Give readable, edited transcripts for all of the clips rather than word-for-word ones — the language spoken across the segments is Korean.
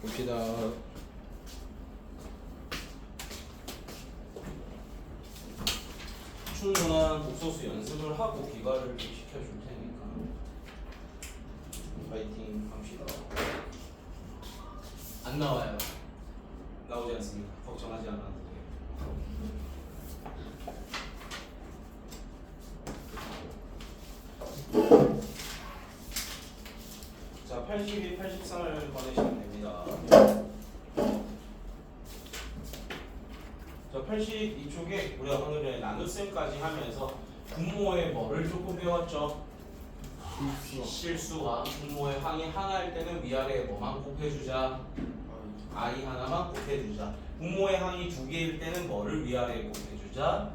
봅시다. 충분한 복소수 연습을 하고 귀가를 좀 시켜줄 테니까 파이팅 합시다. 안 나와요. 나오지 않습니다. 걱정하지 않아도 돼요. 자, 82, 83을 보내시면 됩니다. 자, 82쪽에 우리가 방금 전에 나눗셈까지 하면서 분모의 뭐를 조금 배웠죠? 실수와 분모의 항이 하나일 때는 위아래에 뭐만 곱해주자? i 하나만 곱해주자. 분모의 항이 두 개일 때는 뭐를 위아래에 곱해주자?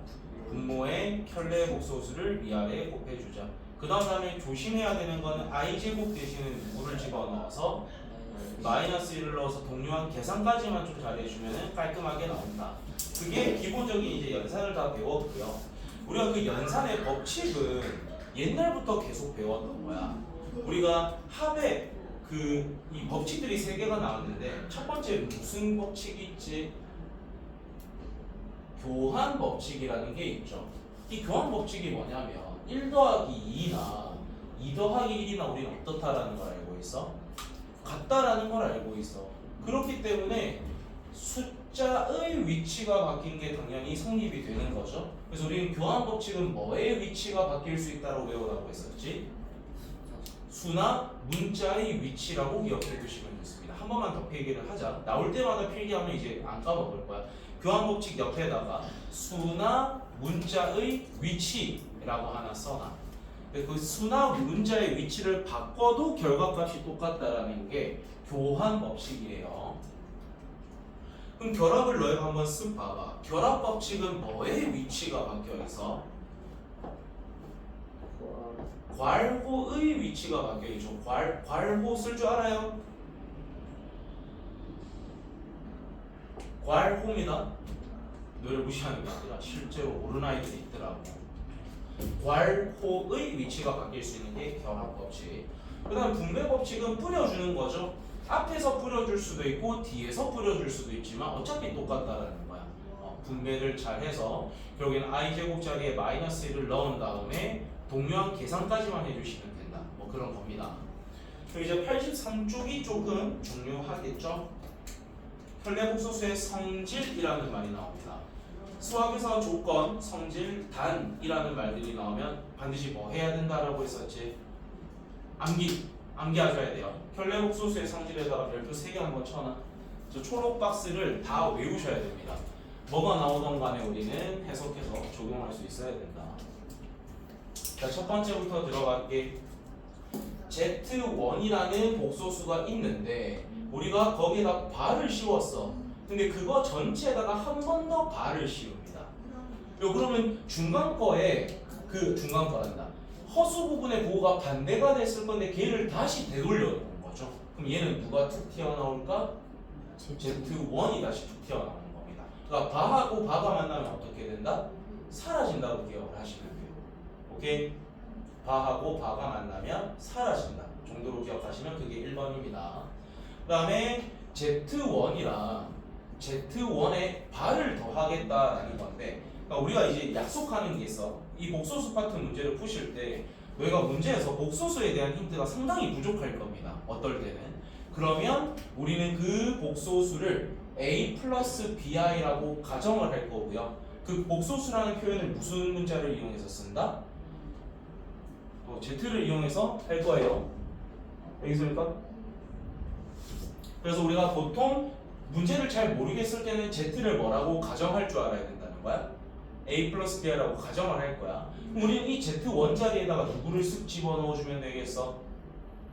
분모의 켤레 복소수를 위아래에 곱해주자. 그 다음에 조심해야 되는 거는 i제곱 대신에 누구를 집어넣어서 마이너스 1을 넣어서 동료한 계산까지만 좀 잘해주면 깔끔하게 나온다. 그게 기본적인 이제 연산을 다 배웠고요. 우리가 그 연산의 법칙은 옛날부터 계속 배웠던 거야. 우리가 합의 이 법칙들이 세 개가 나왔는데 첫 번째 무슨 법칙이 있지? 교환 법칙이라는 게 있죠. 이 교환 법칙이 뭐냐면 1 더하기 2나 2 더하기 1이나 우리는 어떻다라는 걸 알고 있어? 같다라는 걸 알고 있어. 그렇기 때문에 숫자의 위치가 바뀐 게 당연히 성립이 되는 거죠. 그래서 우리는 교환 법칙은 뭐의 위치가 바뀔 수 있다고 배우라고 했었지? 수나 문자의 위치라고 기억해 두시면 좋습니다. 한 번만 더 필기를 하자. 나올 때마다 필기하면 이제 안 까먹을 거야. 교환 법칙 옆에다가 수나 문자의 위치라고 하나 써놔. 그 수나 문자의 위치를 바꿔도 결과값이 똑같다라는 게 교환 법칙이에요. 그럼 결합을 너희가 한번 쓱 봐봐. 결합 법칙은 뭐의 위치가 바뀌어 있어? 괄호의 위치가 바뀌어 있죠. 괄호 쓸 줄 알아요? 괄호입니다. 너를 무시하는 게 아니라 실제로 옳은 아이들이 있더라고. 괄호의 위치가 바뀔 수 있는 게 결합 법칙. 그 다음 분배 법칙은 뿌려주는 거죠. 앞에서 뿌려줄 수도 있고 뒤에서 뿌려줄 수도 있지만 어차피 똑같다라는 거야. 분배를 잘 해서 결국에는 i제곱 자리에 마이너스 1을 넣은 다음에 동료한 계산까지만 해주시면 된다. 뭐 그런 겁니다. 그럼 이제 83쪽이 조금 중요하겠죠. 켤레복소수의 성질이라는 말이 나옵니다. 수학에서 조건, 성질, 단이라는 말들이 나오면 반드시 뭐 해야 된다라고 했었지? 암기하셔야 돼요. 켤레복소수의 성질에다가 별표 3개 한번 쳐놔. 저 초록 박스를 다 외우셔야 됩니다. 뭐가 나오던 간에 우리는 해석해서 적용할 수 있어야 된다. 자, 첫 번째부터 들어갈게. Z1이라는 복소수가 있는데 우리가 거기에다 발을 씌웠어. 근데 그거 전체에다가 한 번 더 발을 씌웁니다. 그러면 중간 거에 중간 거란다. 허수 부분의 부호가 반대가 됐을 건데 걔를 다시 되돌려 놓은 거죠. 그럼 얘는 누가 툭 튀어나올까? Z1이 다시 툭 튀어나오는 겁니다. 그러니까 바하고 바가 만나면 어떻게 된다? 사라진다고 기억을 하시면 돼요. 오케이? 바하고 바가 만나면 사라진다 정도로 기억하시면 그게 1번입니다. 그 다음에 Z1이랑 Z1에 발을 더하겠다라는 건데, 그러니까 우리가 이제 약속하는 게 있어. 이 복소수 파트 문제를 푸실 때 너희가 문제에서 복소수에 대한 힌트가 상당히 부족할 겁니다. 어떨 때는. 그러면 우리는 그 복소수를 A 플러스 BI라고 가정을 할 거고요. 그 복소수라는 표현을 무슨 문자를 이용해서 쓴다? Z를 이용해서 할 거예요. 알겠습니까? 그래서 우리가 보통 문제를 잘 모르겠을 때는 Z를 뭐라고 가정할 줄 알아야 된다는 거야. A 플러스 B라고 가정을 할 거야. 그럼 우리는 이 Z1 자리에다가 누구를 쓱 집어넣어주면 되겠어?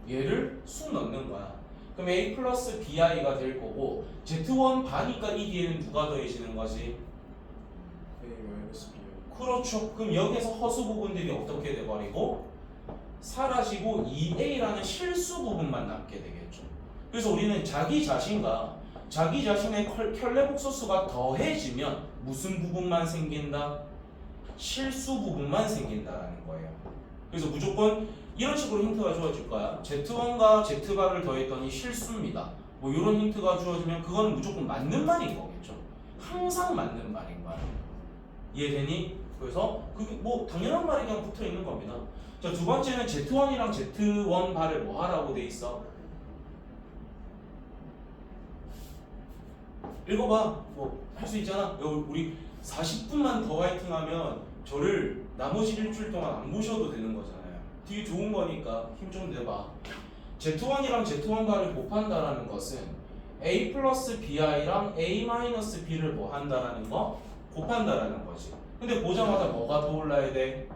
얘를 쑥 넣는 거야. 그럼 A 플러스 BI가 될 거고 Z1 반이니까 이 뒤에는 누가 더해지는 거지? 그렇죠. 그럼 여기서 허수 부분들이 어떻게 돼버리고 사라지고 2A라는 실수 부분만 남게 되겠죠. 그래서 우리는 자기 자신의 켤레복소수가 더해지면 무슨 부분만 생긴다? 실수 부분만 생긴다라는 거예요. 그래서 무조건 이런 식으로 힌트가 주어질 거야. Z1과 Z바를 더했더니 실수입니다. 뭐 이런 힌트가 주어지면 그건 무조건 맞는 말인 거겠죠. 항상 맞는 말인 거야. 이해되니? 그래서 그게 뭐 당연한 말이 그냥 붙어 있는 겁니다. 자, 두 번째는 Z1이랑 Z1 바를 뭐 하라고 돼 있어? 읽어봐. 뭐 할 수 있잖아. 우리 40분만 더 화이팅하면 저를 나머지 일주일 동안 안 보셔도 되는 거잖아요. 되게 좋은 거니까 힘 좀 내봐. Z1이랑 Z1 바를 곱한다라는 것은 A 플러스 BI랑 A 마이너스 B를 뭐 한다라는 거? 곱한다라는 거지. 근데 보자마자 뭐가 떠올라야 돼?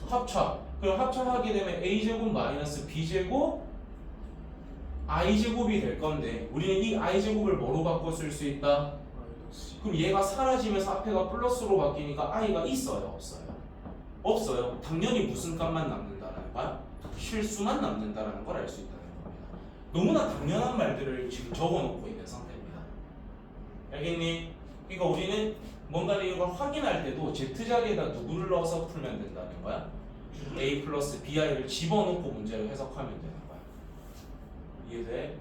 합차. 그럼 합차하게 되면 A제곱 마이너스 B제곱 I제곱이 될 건데 우리는 이 I제곱을 뭐로 바꿔 쓸 수 있다? 그럼 얘가 사라지면서 앞에가 플러스로 바뀌니까 I가 있어요? 없어요? 없어요. 당연히 무슨 값만 남는다라는 거야? 실수만 남는다라는 걸 알 수 있다는 겁니다. 너무나 당연한 말들을 지금 적어놓고 있는 상태입니다. 알겠니? 그러니까 우리는 뭔가를 이걸 확인할 때도 Z자리에다 누구를 넣어서 풀면 된다는 거야? A 플러스 BI를 집어넣고 문제를 해석하면 되는 거야. 이해돼?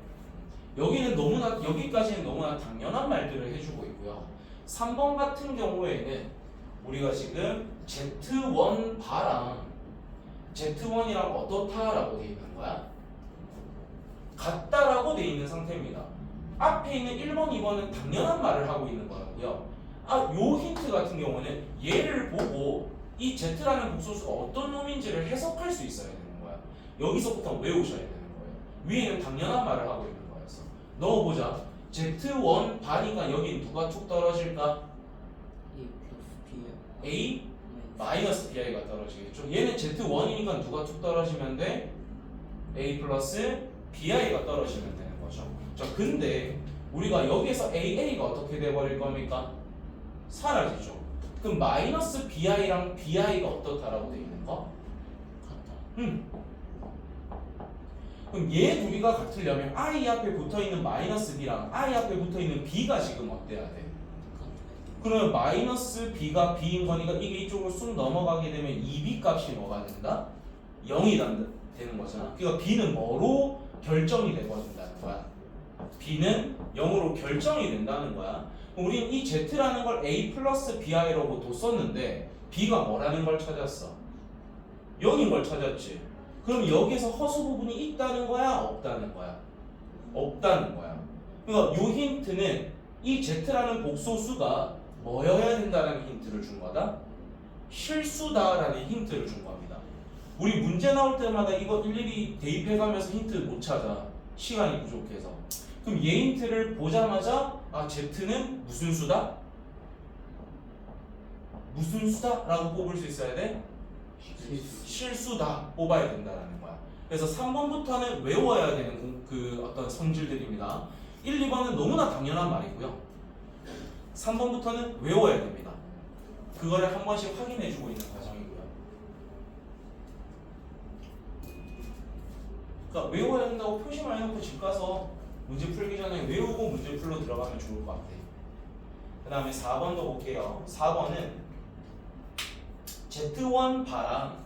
여기는 너무나 여기까지는 너무나 당연한 말들을 해주고 있고요. 3번 같은 경우에는 우리가 지금 Z1 바랑 Z1이랑 어떻다라고 돼 있는 거야? 같다라고 돼 있는 상태입니다. 앞에 있는 1번, 2번은 당연한 말을 하고 있는 거라고요. 요 힌트 같은 경우는 얘를 보고 이 Z라는 복소수가 어떤 놈인지를 해석할 수 있어야 되는 거야. 여기서부터 외우셔야 되는 거예요. 위에는 당연한 말을 하고 있는 거였어. 넣어보자. Z1 바니까 여긴 누가 툭 떨어질까? A 플러스 B요. A 마이너스 BI가 떨어지겠죠. 얘는 Z1이니까 누가 툭 떨어지면 돼? A 플러스 BI가 떨어지면 되는 거죠. 자, 근데 우리가 여기에서 AA가 어떻게 돼버릴 겁니까? 사라지죠. 그럼 마이너스 BI랑 BI가 어떻다라고 돼 있는 거? 같다. 그럼 얘 둘이가 같으려면 I 앞에 붙어있는 마이너스 B랑 I 앞에 붙어있는 B가 지금 어때야 돼? 그러면 마이너스 B가 B인 거니까 이게 이쪽으로 쑥 넘어가게 되면 2B 값이 뭐가 된다? 0이 되는 거잖아. 그러니까 B는 뭐로 결정이 되버린다는 거야? B는 0으로 결정이 된다는 거야. 우리는 이 Z라는 걸 A 플러스 BI라고 뒀었는데 B가 뭐라는 걸 찾았어? 0인 걸 찾았지. 그럼 여기에서 허수 부분이 있다는 거야? 없다는 거야? 없다는 거야. 그러니까 이 힌트는 이 Z라는 복소수가 뭐여야 된다는 힌트를 준 거다? 실수다라는 힌트를 준 겁니다. 우리 문제 나올 때마다 이거 일일이 대입해가면서 힌트 못 찾아. 시간이 부족해서. 그럼 얘 힌트를 보자마자 Z는 무슨 수다? 무슨 수다? 라고 뽑을 수 있어야 돼? 실수다 뽑아야 된다는 거야. 그래서 3번부터는 외워야 되는 그 어떤 성질들입니다. 1, 2번은 너무나 당연한 말이고요. 3번부터는 외워야 됩니다. 그거를 한 번씩 확인해주고 있는 과정이고요. 그러니까 외워야 된다고 표시만 해놓고 집 가서 문제 풀기 전에 외우고 문제 풀러 들어가면 좋을 것 같아. 그 다음에 4번도 볼게요. 4번은 Z1 바랑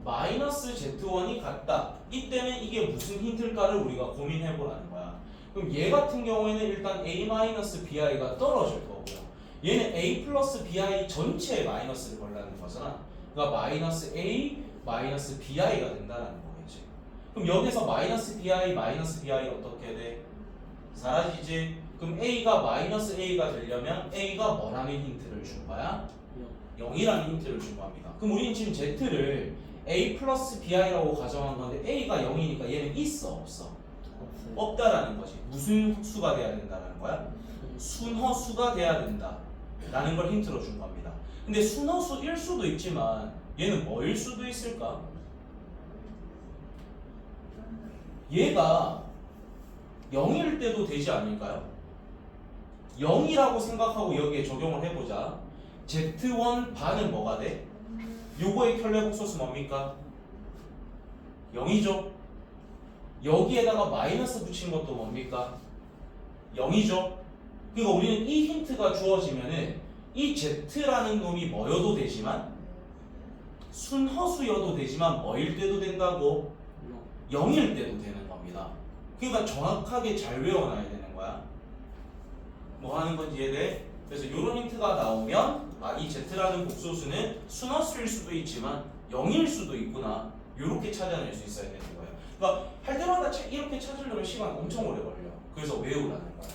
마이너스 Z1이 같다. 이때는 이게 무슨 힌트일까를 우리가 고민해보라는 거야. 그럼 얘 같은 경우에는 일단 A-BI가 떨어질 거고요. 얘는 A 플러스 BI 전체에 마이너스를 걸라는 거잖아. 그러니까 마이너스 A, 마이너스 BI가 된다는 거겠지. 그럼 여기서 마이너스 BI 어떻게 돼? 사라지지? 그럼 A가 마이너스 A가 되려면 A가 뭐라는 힌트를 준 거야? 0이라는 힌트를 준 겁니다. 그럼 우리는 지금 Z를 A 플러스 BI라고 가정한 건데 A가 0이니까 얘는 있어 없어? 없다라는 거지. 무슨 수가 돼야 된다는 거야? 순허수가 돼야 된다 라는 걸 힌트로 준 겁니다. 근데 순허수일 수도 있지만 얘는 뭐일 수도 있을까? 얘가 0일 때도 되지 않을까요? 0이라고 생각하고 여기에 적용을 해보자. Z1 반은 뭐가 돼? 요거의 켤레복소수 뭡니까? 0이죠? 여기에다가 마이너스 붙인 것도 뭡니까? 0이죠? 그러니까 우리는 이 힌트가 주어지면은 이 Z라는 놈이 뭐여도 되지만 순허수여도 되지만 뭐일 때도 된다고? 0일 때도 되는 겁니다. 그러니까 정확하게 잘 외워놔야 되는 거야. 뭐 하는 건지 이해돼? 그래서 이런 힌트가 나오면 이 Z라는 복소수는 순허수일 수도 있지만 0일 수도 있구나. 이렇게 찾아낼 수 있어야 되는 거예요. 그러니까 할 때마다 이렇게 찾으려면 시간 엄청 오래 걸려. 그래서 외우라는 거야.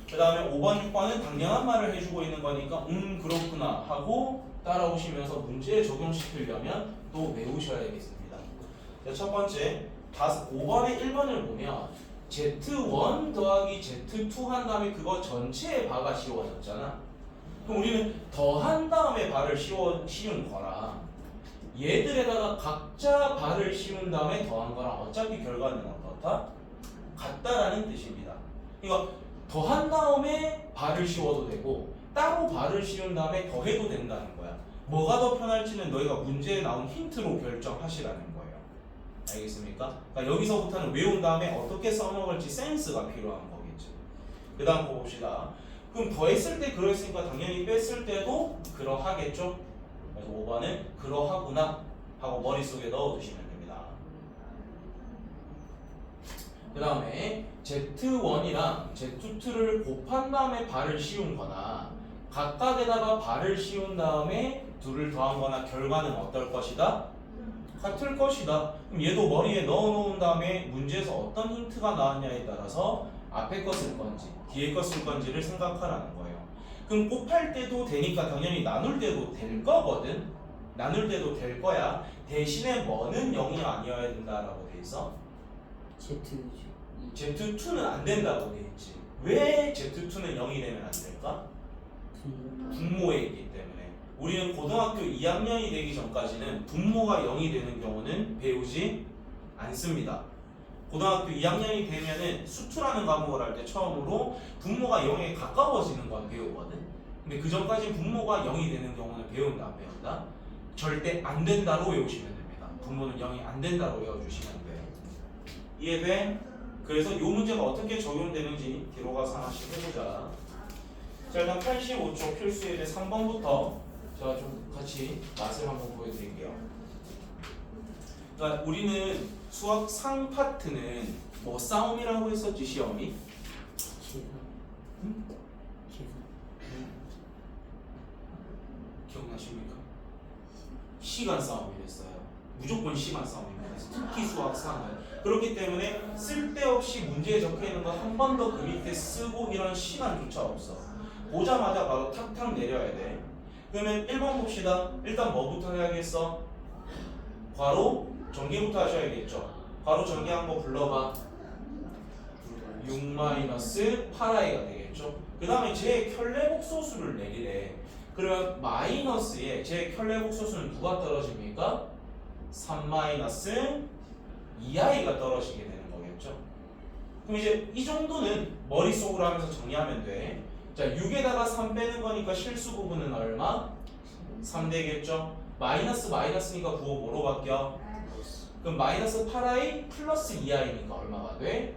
그 다음에 5번, 6번은 당연한 말을 해주고 있는 거니까 그렇구나 하고 따라오시면서 문제에 적용시키려면 또 외우셔야겠습니다. 자, 첫 번째 5번에 1번을 보면 Z1 더하기 Z2 한 다음에 그거 전체의 바가 씌워졌잖아. 그럼 우리는 더한 다음에 바를 씌운 거라 얘들에다가 각자 바를 씌운 다음에 더한 거랑 어차피 결과는 어떻다? 같다라는 뜻입니다. 그러니까 더한 다음에 바를 씌워도 되고 따로 바를 씌운 다음에 더해도 된다는 거야. 뭐가 더 편할지는 너희가 문제에 나온 힌트로 결정하시라는 거예요. 알겠습니까? 그러니까 여기서부터는 외운 다음에 어떻게 써먹을지 센스가 필요한 거겠죠. 그 다음 거 봅시다. 그럼 더했을 때 그랬으니까 당연히 뺐을 때도 그러하겠죠? 그래서 5번은 그러하구나 하고 머릿속에 넣어두시면 됩니다. 그 다음에 Z1이랑 Z2를 곱한 다음에 바를 씌운 거나 각각에다가 바를 씌운 다음에 둘을 더한 거나 결과는 어떨 것이다? 같을 것이다. 그럼 얘도 머리에 넣어놓은 다음에 문제에서 어떤 힌트가 나왔냐에 따라서 앞에 거 쓸 건지 뒤에 거 쓸 건지를 생각하라는 거예요. 그럼 곱할 때도 되니까 당연히 나눌 때도 될 거거든. 나눌 때도 될 거야. 대신에 뭐는 0이 아니어야 된다라고 돼 있어? Z2는 안 된다고 돼 있지. 왜 Z2는 0이 되면 안 될까? 분모에 있기 때문에. 우리는 고등학교 2학년이 되기 전까지는 분모가 0이 되는 경우는 배우지 않습니다. 고등학교 2학년이 되면은 수투라는 과목을 할 때 처음으로 분모가 0에 가까워지는 건 배우거든. 근데 그 전까지 분모가 0이 되는 경우는 배운다 안 배운다? 절대 안 된다로 외우시면 됩니다. 분모는 0이 안 된다로 외워주시면 돼. 이해돼? 그래서 이 문제가 어떻게 적용되는지 뒤로 가서 하나씩 해보자. 자, 일단 85쪽 필수예제 3번부터 제가 좀 같이 맛을 한번 보여드릴게요. 그러니까 우리는 수학 상 파트는 뭐 싸움이라고 했었지 시험이? 기억나십니까? 시간 싸움이 됐어요. 무조건 시간 싸움입니다. 특히 수학 상은. 그렇기 때문에 쓸데없이 문제에 적혀있는 거 한 번 더 그 밑에 쓰고 이런 시간조차 없어. 보자마자 바로 탁탁 내려야 돼. 그러면 1번 봅시다. 일단 뭐부터 해야겠어? 괄호 전개부터 하셔야겠죠. 괄호 전개한 거 불러봐. 6-8i가 되겠죠. 그 다음에 제 켤레복소수를 내리래. 그러면 마이너스에 제 켤레복소수는 누가 떨어집니까? 3-2i가 떨어지게 되는 거겠죠. 그럼 이제 이 정도는 머릿속으로 하면서 정리하면 돼. 자, 6에다가 3 빼는 거니까 실수 부분은 얼마? 3 되겠죠. 마이너스니까 부호 뭐로 바뀌어? 그럼 마이너스 8i 플러스 2i니까 얼마가 돼?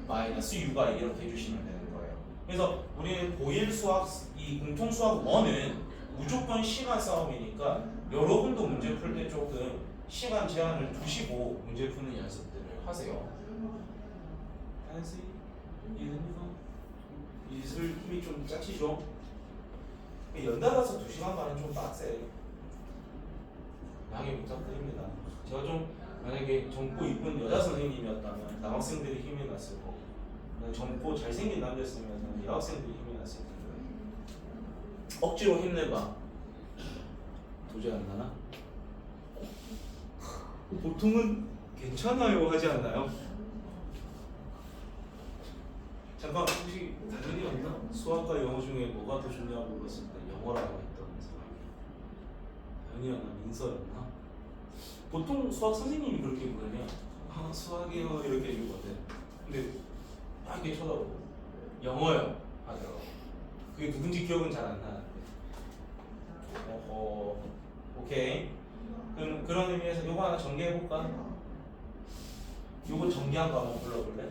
마이너스 6i 이렇게 해주시면 되는 거예요. 그래서 우리는 고1 수학, 이 공통 수학 1은 무조건 시간 싸움이니까 여러분도 문제 풀 때 조금 시간 제한을 두시고 문제 푸는 연습들을 하세요. 이슬 힘이 좀 짜치죠? 연달아서 2시간 반은 좀 빡세. 양해 부탁드립니다. 제가 좀 만약에 젊고 이쁜 여자 선생님이었다면 남학생들이 힘이 났을 거고, 젊고 잘생긴 남자였으면 여학생들이 힘이 났을 텐데 억지로 힘내봐. 도저히 안 나나? 보통은 괜찮아요 하지 않나요? 잠깐 혹시 다른이었나? 수학과 영어 중에 뭐가 더 좋냐고 물었을 때 영어라고 했던 사람이 다른이었나? 민서였나? 보통 수학 선생님이 그렇게 물으면 수학이요 이렇게 해주거든. 근데 딱 이렇게 쳐다보고 영어요 하더라고. 그게 누군지 기억은 잘 안 나는데 오케이. 그럼 그런 의미에서 요거 하나 전개해볼까? 요거 전개한 거 한번 불러볼래?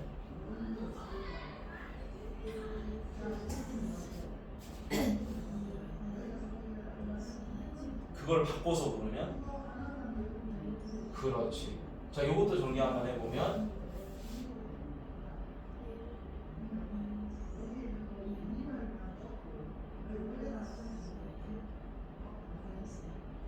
그걸 바꿔서 부르면 그렇지. 자, 요것도 정리 한번 해보면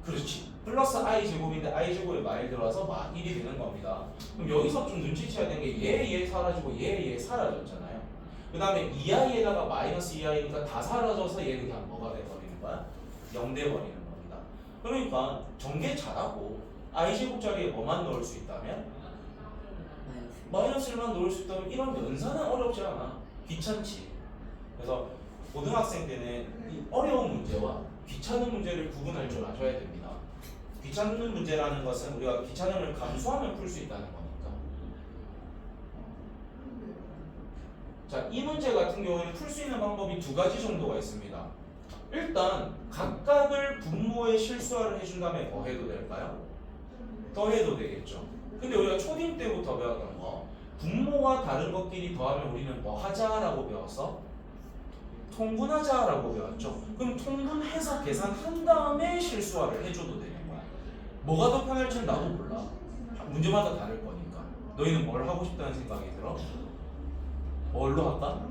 그렇지. 플러스 i 제곱인데 i 제곱에 많이 들어와서 막 1이 되는 겁니다. 그럼 여기서 좀 눈치채야 되는 게 얘 사라지고 얘 사라졌잖아요. 그 다음에 2i에다가 마이너스 2i니까 다 사라져서 얘는 그냥 뭐가 돼버리는 거야? 0 돼버리는 겁니다. 그러니까 전개 잘하고 i 제곱 자리에 뭐만 넣을 수 있다면? 마이너스 1만 넣을 수 있다면 이런 연산은 어렵지 않아. 귀찮지. 그래서 고등학생 때는 이 어려운 문제와 귀찮은 문제를 구분할 줄 아셔야 됩니다. 귀찮은 문제라는 것은 우리가 귀찮음을 감수하면 풀 수 있다는 거니까. 자, 이 문제 같은 경우에는 풀 수 있는 방법이 두 가지 정도가 있습니다. 일단 각각을 분모에 실수화를 해준 다음에 뭐 해도 될까요? 더해도 되겠죠. 근데 우리가 초딩 때부터 배웠던 거 분모와 다른 것끼리 더하면 우리는 뭐 하자라고 배웠어? 통분하자라고 배웠죠. 그럼 통분해서 계산한 다음에 실수화를 해줘도 되는 거야. 뭐가 더 편할지는 나도 몰라. 문제마다 다를 거니까. 너희는 뭘 하고 싶다는 생각이 들어? 뭘로 할까?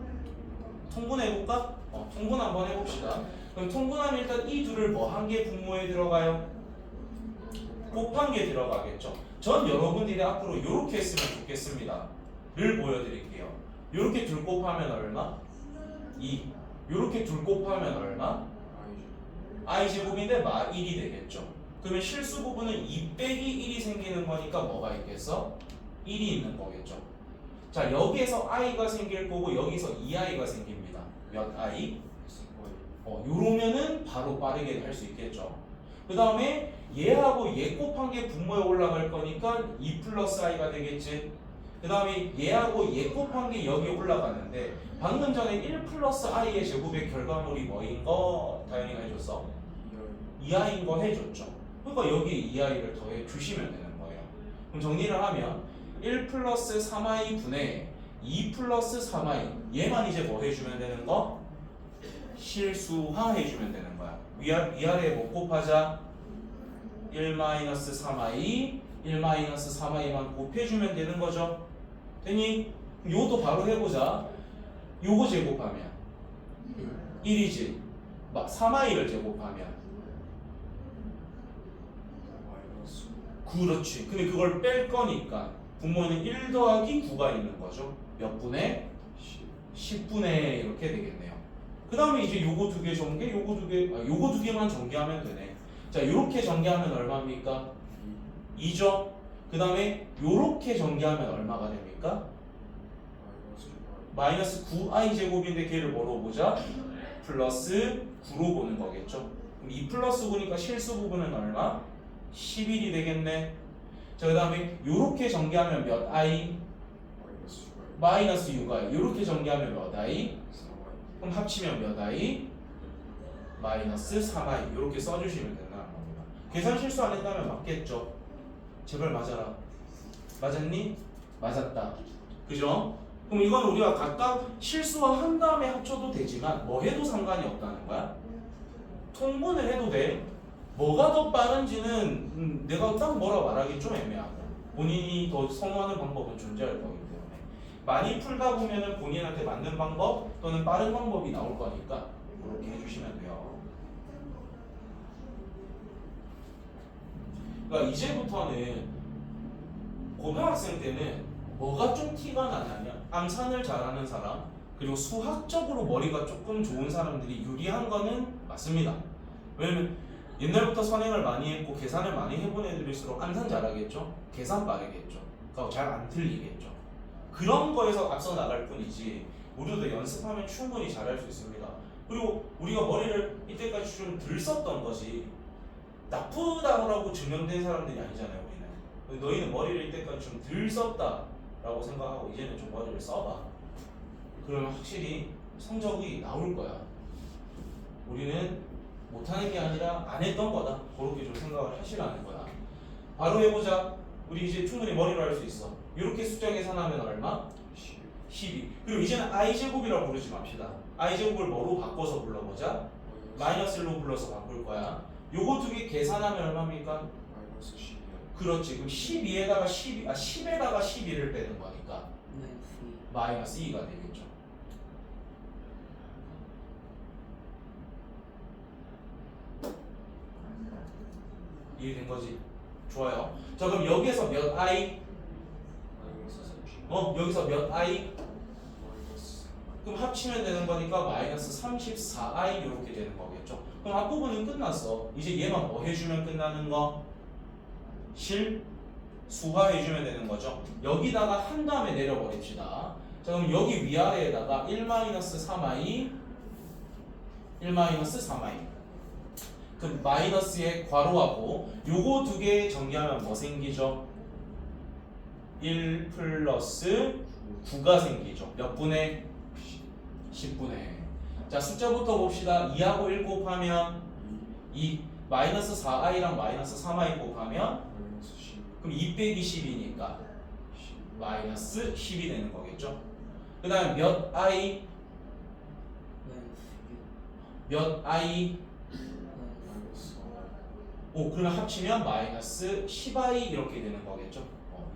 통분해볼까? 통분 한번 해봅시다. 그럼 통분하면 일단 이 둘을 뭐 한 개 분모에 들어가요? 곱한 게 들어가겠죠. 전 여러분들이 앞으로 이렇게 했으면 좋겠습니다. 를 보여드릴게요. 이렇게 둘 곱하면 얼마? 2. 이렇게 둘 곱하면 얼마? i 제곱인데 마 1이 되겠죠. 그러면 실수 부분은 2 빼기 1이 생기는 거니까 뭐가 있겠어? 1이 있는 거겠죠. 자, 여기에서 i가 생길 거고 여기서 2i가 생깁니다. 몇 i? 요러면은 바로 빠르게 할 수 있겠죠. 그 다음에 얘하고 얘 곱한 게 분모에 올라갈 거니까 2 플러스 i가 되겠지. 그 다음에 얘하고 얘 곱한 게 여기 올라가는데 방금 전에 1 플러스 i의 제곱의 결과물이 뭐인 거 다현이가 해줬어? 2i인 거 해줬죠. 그러니까 여기에 2i를 더해 주시면 되는 거예요. 그럼 정리를 하면 1 플러스 3i 분의 2 플러스 3i 얘만 이제 뭐 해주면 되는 거? 실수화 해주면 되는 거야. 위아래에 뭐 곱하자? 1 마이너스 3i 1 마이너스 3i만 곱해주면 되는 거죠. 되니? 요것도 바로 해보자. 요거 제곱하면 1이지. 3i를 제곱하면 그렇지. 근데 그걸 뺄 거니까 분모는 1 더하기 9가 있는 거죠. 몇 분의? 10분의 이렇게 되겠네요. 그 다음에 이제 요거 두 개 전개, 요거 두 개만 전개하면 되네. 자, 요렇게 전개하면 얼마입니까? 2죠. 그 다음에 요렇게 전개하면 얼마가 됩니까? 마이너스 9i 제곱인데 걔를 뭐로 보자? 플러스 9로 보는 거겠죠. 그럼 2 플러스 9니까 실수 부분은 얼마? 11이 되겠네. 자, 그 다음에 요렇게 전개하면 몇 i? 마이너스 6i. 요렇게 전개하면 몇 i? 그럼 합치면 몇 i? 마이너스 3i. 요렇게 써주시면 된다는 겁니다. 계산 실수 안 했다면 맞겠죠? 제발 맞아라. 맞았니? 맞았다. 그죠? 그럼 이건 우리가 각각 실수와 한 다음에 합쳐도 되지만 뭐 해도 상관이 없다는 거야. 통분을 해도 돼. 뭐가 더 빠른지는 내가 딱 뭐라 말하기 좀 애매하고 본인이 더 선호하는 방법은 존재할 거기 때문에 많이 풀다 보면은 본인한테 맞는 방법 또는 빠른 방법이 나올 거니까 그렇게 해주시면 돼요. 그러니까 이제부터는 고등학생 때는 뭐가 좀 티가 나냐면 암산을 잘하는 사람 그리고 수학적으로 머리가 조금 좋은 사람들이 유리한 거는 맞습니다. 왜냐면 옛날부터 선행을 많이 했고 계산을 많이 해본 애들일수록 암산 잘하겠죠? 계산 빠르겠죠? 그러니까 잘 안 틀리겠죠? 그런 거에서 앞서 나갈 뿐이지 우리도 연습하면 충분히 잘할 수 있습니다. 그리고 우리가 머리를 이때까지 좀 덜 썼던 거지 나쁘다고 증명된 사람들이 아니잖아요. 우리는 너희는 머리를 이때까지 좀 덜 썼다라고 생각하고 이제는 좀 머리를 써봐. 그러면 확실히 성적이 나올 거야. 우리는 못하는 게 아니라 안 했던 거다. 그렇게 좀 생각을 하시라는 거야. 바로 해보자. 우리 이제 충분히 머리로 할 수 있어. 이렇게 숫자 계산하면 얼마? 12. 그리고 이제는 i제곱이라고 부르지 맙시다. i제곱을 뭐로 바꿔서 불러보자? 마이너스 1로 불러서 바꿀 거야. 요거 두 개 계산하면 얼마입니까? 마이너스 12요. 그렇지. 그럼 12에다가 10에다가 12를 빼는 거니까 마이너스 2가 되겠죠. 이해된 거지? 좋아요. 자, 그럼 여기에서 몇 i? 마이너스 30. 여기서 몇 i? 마이너스 그럼 합치면 되는 거니까 마이너스 34i 이렇게 되는 거겠죠. 그럼 앞부분은 끝났어. 이제 얘만 뭐 해주면 끝나는 거? 실수화 해주면 되는 거죠. 여기다가 한 다음에 내려버립시다. 자, 그럼 여기 위아래에다가 1-3i 1-3i 그 마이너스의 괄호하고 요거 두 개 정리하면 뭐 생기죠? 1 플러스 9가 생기죠. 몇 분의? 10분의. 자, 숫자부터 봅시다. 2하고 1 곱하면 2 마이너스 4i랑 마이너스 3i 곱하면 마이너스 10. 그럼 2 빼기 10이니까 10. 마이너스 10이 되는 거겠죠. 그 다음에 몇 i? 몇 i? 마이너스 4. 오, 그러면 합치면 마이너스 10i 이렇게 되는 거겠죠.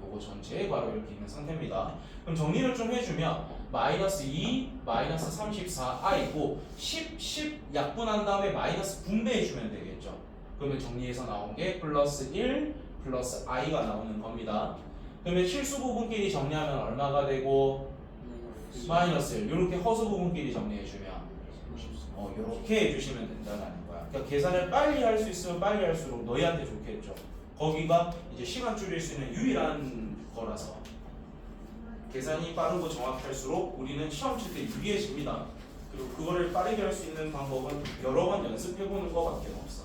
요거 전체의 괄호 이렇게 있는 상태입니다. 그럼 정리를 좀 해주면 마이너스 2, 마이너스 34i고 10 약분한 다음에 마이너스 분배해주면 되겠죠. 그러면 정리해서 나온 게 플러스 1 플러스 i가 나오는 겁니다. 그러면 실수 부분끼리 정리하면 얼마가 되고 마이너스 1 이렇게 허수 부분끼리 정리해주면 이렇게 해주시면 된다는 거야. 그러니까 계산을 빨리 할 수 있으면 빨리 할수록 너희한테 좋겠죠. 거기가 이제 시간 줄일 수 있는 유일한 거라서 계산이 빠르고 정확할수록 우리는 시험 칠 때 유리해집니다. 그리고 그거를 빠르게 할 수 있는 방법은 여러 번 연습해보는 거밖에 없어.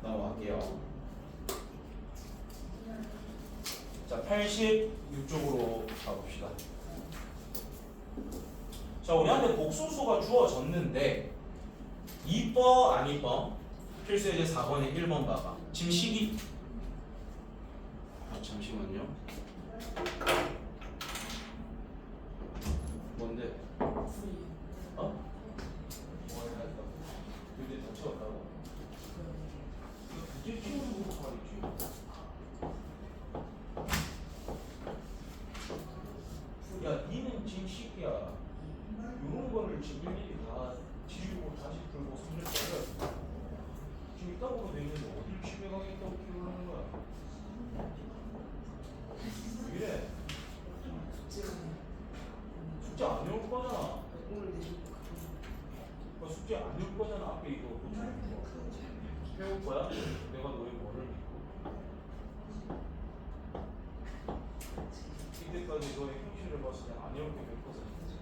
넘어갈게요. 자, 86쪽으로 가봅시다. 자, 우리한테 복소수가 주어졌는데 이뻐 안 이뻐? 필수예제 4번에 1번 봐봐. 지금 시기 잠시만요. 뭔데? 어? 뭐 해야 했다고? 근데 다 채웠다고? 이제 키우는 거 말이지. 야, 니는 지금 시기야. 이런 거를 지금 일일이 다 지우고 다시 풀고 손을 빼야 지금 이따구로 돼 있는데 어딜 집에 가겠다고 키우는 거야? 왜 이래? 숙제 안 해올 거잖아. 숙제 안 해올 거잖아. 앞에 이거 고쳐놓은 거. 해올 거야? 내가 너희 뭐를 믿고? 이때까지 너의 형식을 봤을 때 안 해올 게 100%지.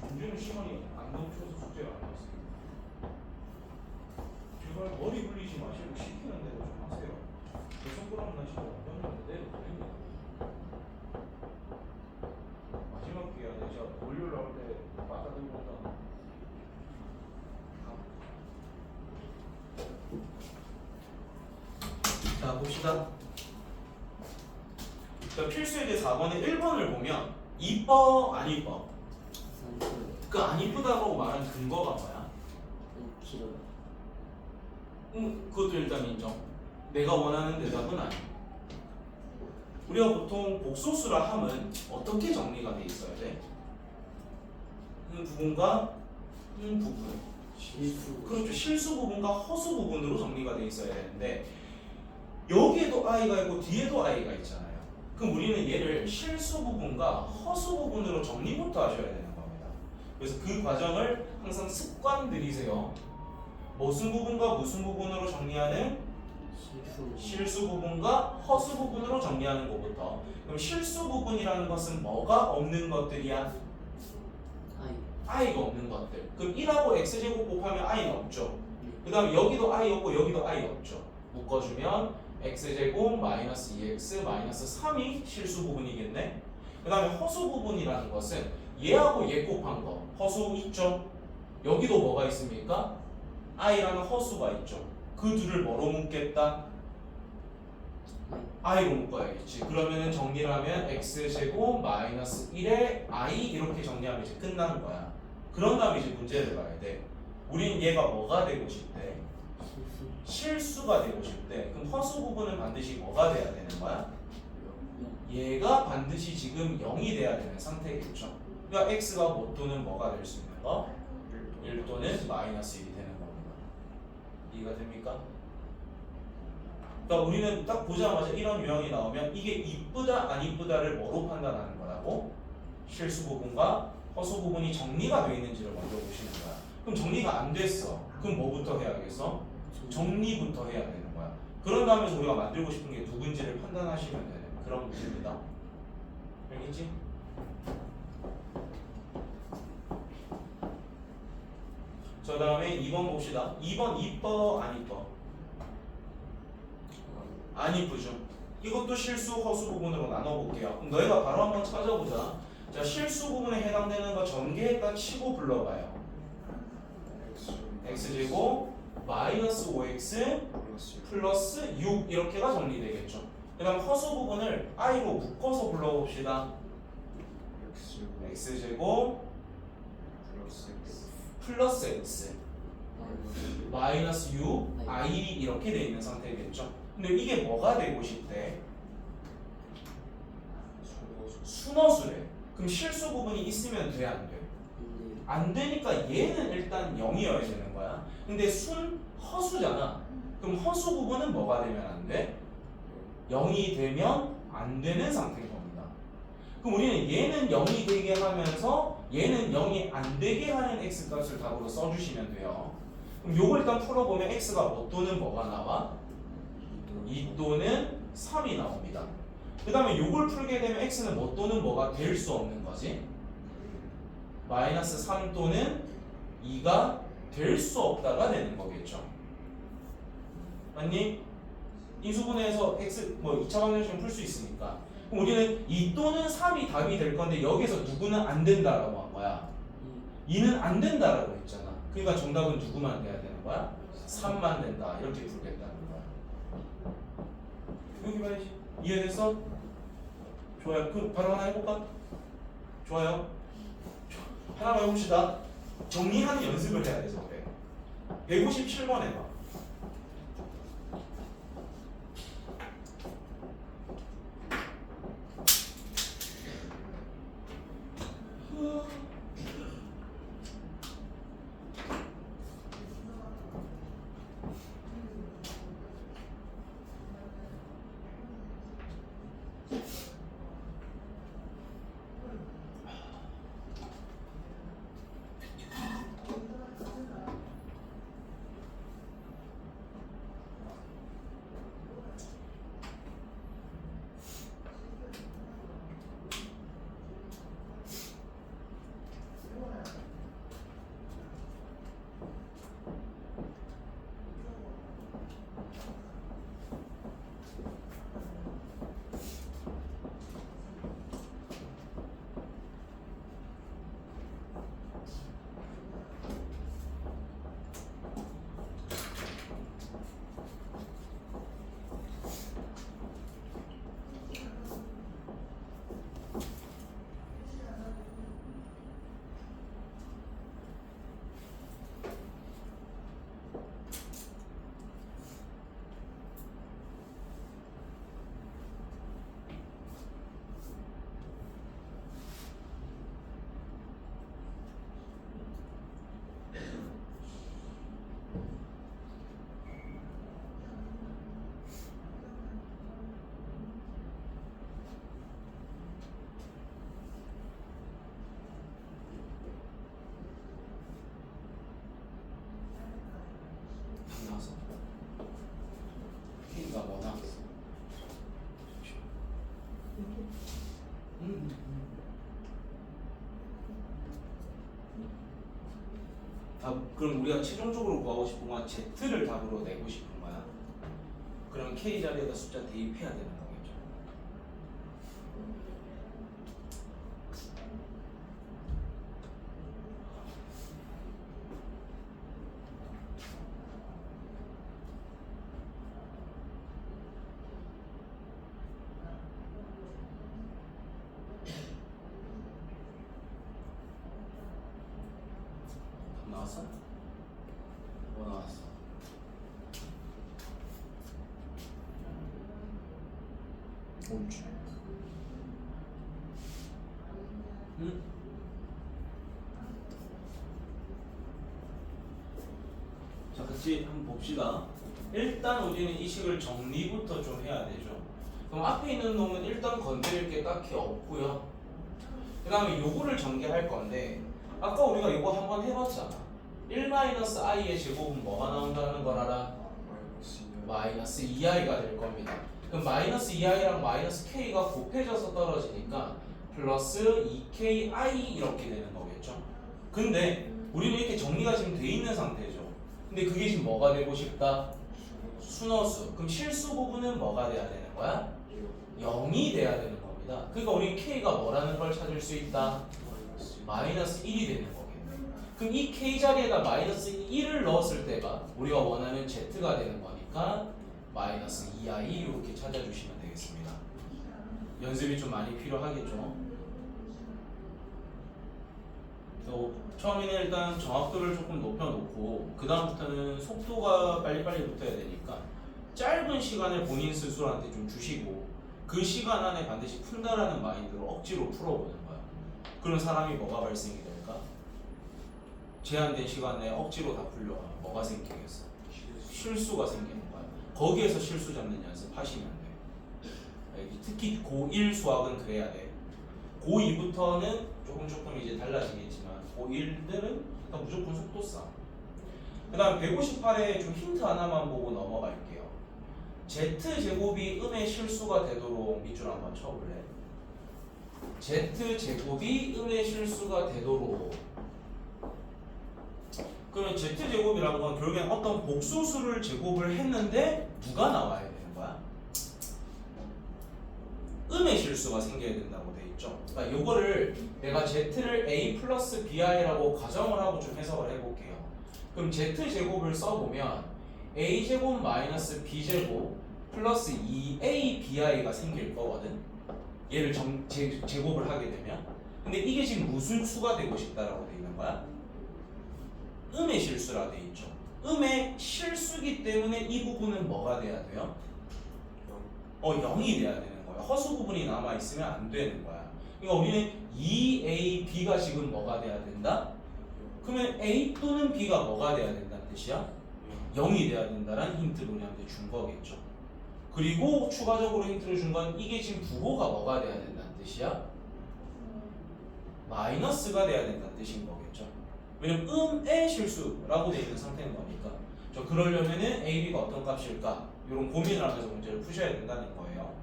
문제는 시간이 안 넘쳐서 숙제가 안 나왔어요. 제발 머리 굴리지 마시고 시키는 대로 좀 하세요. 계속 그러면 나 진짜 어떤 내로 보냅니다. 마지막 기회야. 내가 월요일 나올 때 맞아들고 온다. 자, 봅시다. 자, 필수예제 4번에 1번을 보면 이뻐 안 이뻐? 그 안 이쁘다고 말한 근거가 뭐야? 길어요. 그것도 일단 인정. 내가 원하는 대답은 아니야. 우리가 보통 복소수라 함은 어떻게 정리가 돼 있어야 돼? 부분과 부분. 실수. 그렇죠. 실수 부분과 허수 부분으로 정리가 돼 있어야 되는데 여기에도 i가 있고 뒤에도 i가 있잖아요. 그럼 우리는 얘를 실수 부분과 허수 부분으로 정리부터 하셔야 되는 겁니다. 그래서 그 과정을 항상 습관 들이세요. 무슨 부분과 무슨 부분으로 정리하는? 실수 부분과 허수 부분으로 정리하는 것부터. 그럼 실수 부분이라는 것은 뭐가 없는 것들이야? i가 없는 것들. 그럼 1하고 x제곱 곱하면 i는 없죠. 그 다음에 여기도 i 없고 여기도 i 없죠. 묶어주면 x제곱 마이너스 2x 마이너스 3이 실수 부분이겠네. 그 다음에 허수 부분이라는 것은 얘하고 얘 곱한 거 허수 있죠. 여기도 뭐가 있습니까? i라는 허수가 있죠. 그 둘을 뭐로 묶겠다? i로 묶어야겠지. 그러면은 정리를 하면 x제곱 마이너스 1에 i 이렇게 정리하면 이제 끝나는 거야. 그런 다음에 이제 문제를 봐야 돼. 우린 얘가 뭐가 되고 싶대? 실수가 되고 싶대. 그럼 허수 부분은 반드시 뭐가 돼야 되는 거야? 얘가 반드시 지금 0이 돼야 되는 상태겠죠. 그러니까 x가 뭐 또는 뭐가 될 수 있는 거? 1 또는 마이너스 1이 되는 겁니다. 이해가 됩니까? 그러니까 우리는 딱 보자마자 이런 유형이 나오면 이게 이쁘다 안 이쁘다를 뭐로 판단하는 거라고? 실수 부분과 허수 부분이 정리가 되어 있는지를 먼저 보시는 거야. 그럼 정리가 안 됐어. 그럼 뭐부터 해야겠어? 정리부터 해야 되는 거야. 그런 다음에서 우리가 만들고 싶은 게 누군지를 판단하시면 되는 그런 문제입니다. 알겠지? 저 다음에 2번 봅시다. 2번 이뻐 안 이뻐? 안 이쁘죠? 이것도 실수 허수 부분으로 나눠볼게요. 그럼 너희가 바로 한번 찾아보자. 자, 실수 부분에 해당되는 거 전개했다 치고 불러봐요. x제곱 마이너스 5x 플러스 6 이렇게가 정리되겠죠. 그 다음 허수 부분을 i로 묶어서 불러봅시다. x제곱 플러스 x 마이너스 6 i 이렇게 돼 있는 상태겠죠. 근데 이게 뭐가 되고 싶대? 순허수래. 그럼 실수 부분이 있으면 돼 안 돼? 안 되니까 얘는 일단 0이어야 되는 거야. 근데 허수잖아. 그럼 허수 부분은 뭐가 되면 안 돼? 0이 되면 안 되는 상태인 겁니다. 그럼 우리는 얘는 0이 되게 하면서 얘는 0이 안 되게 하는 x값을 답으로 써주시면 돼요. 그럼 요걸 일단 풀어보면 x가 뭐 또는 뭐가 나와? 2 또는 3이 나옵니다. 그 다음에 요걸 풀게 되면 x는 뭐 또는 뭐가 될 수 없는 거지? 마이너스 3 또는 2가 될 수 없다가 되는 거겠죠. 맞니? 인수분해에서 x 뭐 2차 방정식은 풀 수 있으니까. 그럼 우리는 2 또는 3이 답이 될 건데 여기서 누구는 안 된다라고 한 거야. 2는 안 된다라고 했잖아. 그러니까 정답은 누구만 돼야 되는 거야? 3만 된다. 이렇게 풀겠다는 거야. 여기 봐야지. 이해됐어? 좋아요. 그럼 바로 하나 해볼까? 좋아요. 하나만 해봅시다. 정리하는 연습을 해야 돼서 그래. 157번 해봐. K가 뭐 나왔어? 그럼 우리가 최종적으로 구하고 싶은 건 Z를 답으로 내고 싶은 거야. 그럼 K 자리에다 숫자 대입해야 되는 거겠죠. 나왔어? 뭐 나왔어? 옳지. 응? 자, 같이 한번 봅시다. 일단 우리는 이 식을 정리부터 좀 해야 되죠. 그럼 앞에 있는 놈은 일단 건드릴 게 딱히 없고요. 그 다음에 요거를 전개할 건데 아까 우리가 요거 한번 해봤잖아. 1-i의 제곱은 뭐가 나온다는 걸 알아? 마이너스 2i가 될 겁니다. 그럼 마이너스 2i랑 마이너스 k가 곱해져서 떨어지니까 플러스 2ki 이렇게 되는 거겠죠. 근데 우리는 이렇게 정리가 지금 돼 있는 상태죠. 근데 그게 지금 뭐가 되고 싶다? 순허수. 그럼 실수 부분은 뭐가 돼야 되는 거야? 0이 돼야 되는 겁니다. 그러니까 우리 k가 뭐라는 걸 찾을 수 있다? 마이너스 1이 되는 거겠네. 그럼 이 k 자리에다 마이너스 1을 넣었을 때가 우리가 원하는 z가 되는 거니까 마이너스 2i 이렇게 찾아주시면 되겠습니다. 연습이 좀 많이 필요하겠죠. 처음에는 일단 정확도를 조금 높여놓고 그 다음부터는 속도가 빨리빨리 붙어야 되니까 짧은 시간을 본인 스스로한테 좀 주시고 그 시간 안에 반드시 푼다라는 마인드로 억지로 풀어보는 거야. 그런 사람이 뭐가 발생이 될까? 제한된 시간 내에 억지로 다 풀려면 뭐가 생기겠어? 실수가 생기는 거야. 거기에서 실수 잡는 연습 하시면 돼. 특히 고1 수학은 그래야 돼. 고2부터는 조금 이제 달라지겠지만 고1들은 일단 무조건 속도 싸움. 그 다음 158에 좀 힌트 하나만 보고 넘어갈게요. z제곱이 음의 실수가 되도록 밑줄 한번 쳐볼래? z제곱이 음의 실수가 되도록. 그러면 z제곱이라는 건 결국엔 어떤 복소수를 제곱을 했는데 누가 나와야 되는 거야? 음의 실수가 생겨야 된다고 돼 있죠. 그러니까 요거를 내가 z를 a 플러스 bi라고 가정을 하고 좀 해석을 해볼게요. 그럼 z제곱을 써보면 a제곱 마이너스 b제곱 플러스 2a bi가 생길 거거든. 얘를 제곱을 하게 되면. 근데 이게 지금 무슨 수가 되고 싶다라고 돼 있는 거야? 음의 실수라 돼 있죠. 음의 실수기 때문에 이 부분은 뭐가 돼야 돼요? 0이 돼야 되는 거야. 허수 부분이 남아 있으면 안 되는 거야. 그러니까 우리는 2ab가 지금 뭐가 돼야 된다? 그러면 a 또는 b가 뭐가 돼야 된다는 뜻이야? 0이 돼야 된다라는 힌트를 우리한테 준 거겠죠. 그리고 추가적으로 힌트를 준 건 이게 지금 부호가 뭐가 돼야 된다는 뜻이야? 마이너스가 돼야 된다는 뜻인 거겠죠. 왜냐면 음의 실수라고 되어 있는 상태인 거니까. 그러려면은 a, b가 어떤 값일까? 이런 고민을 하면서 문제를 푸셔야 된다는 거예요.